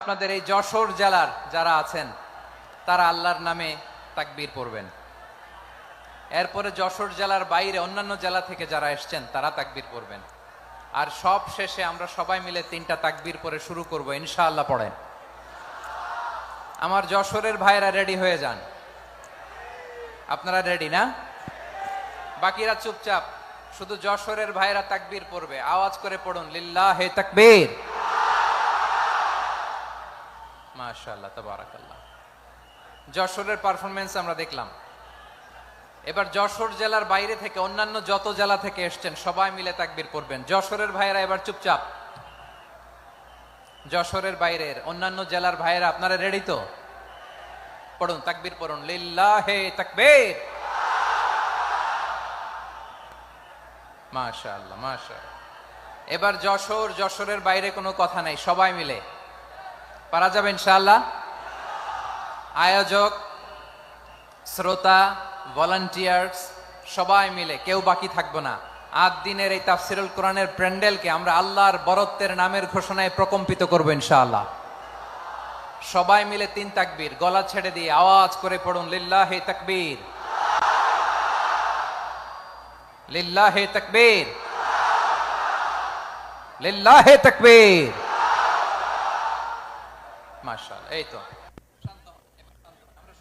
আপনাদের এই যশোর জেলার যারা আছেন তারা আল্লাহর নামে তাকবীর পড়বেন। এরপরে যশোর জেলার বাইরে অন্যান্য জেলা থেকে যারা এসছেন তারা তাকবীর পড়বেন। আর সব শেষে আমরা সবাই মিলে 3টা তাকবীর পরে শুরু করব, ইনশাআল্লাহ। পড়েন। আমার যশোরের ভাইরা রেডি হয়ে যান। আপনারা রেডি না? বাকিরা চুপচাপ, শুধু যশোরের ভাইরা তাকবীর পড়বে। আওয়াজ করে পড়ুন, লিল্লাহে তাকবীর। মাশাআল্লাহ, তাবারাকাল্লাহ। যশোরের পারফরমেন্স আমরা দেখলাম। এবার যশোর জেলার বাইরে থেকে অন্যান্য যত জেলা থেকে এসছেন সবাই মিলে তাকবীর পড়বেন। যশোরের ভাইরা এবার চুপচাপ। যশোরের বাইরের অন্যান্য জেলার ভাইরা আপনারা রেডি তো? পড়ুন, তাকবীর পড়ুন, লিল্লাহে তাকবীর। মাশাআল্লাহ, মাশাআল্লাহ। এবার যশোরের বাইরে কোনো কথা নাই, সবাই মিলে পারা যাবে ইনশাআল্লাহ। আয়োজক, শ্রোতা, ভলান্টিয়ার্স সবাই মিলে কেউ বাকি থাকবো না। 8 দিনের এই তাফসিরুল কোরআনের প্যান্ডেলকে আমরা আল্লাহর বরত্বের নামের ঘোষণায় প্রকম্পিত করবো ইনশাআল্লাহ। সবাই মিলে 3 তাকবীর, গলা ছেড়ে দিয়ে আওয়াজ করে পড়ুন, লিল্লাহে তাকবীর, লিল্লাহে তাকবীর, লিল্লাহে তাকবীর। মাশাআল্লাহ, এই তো।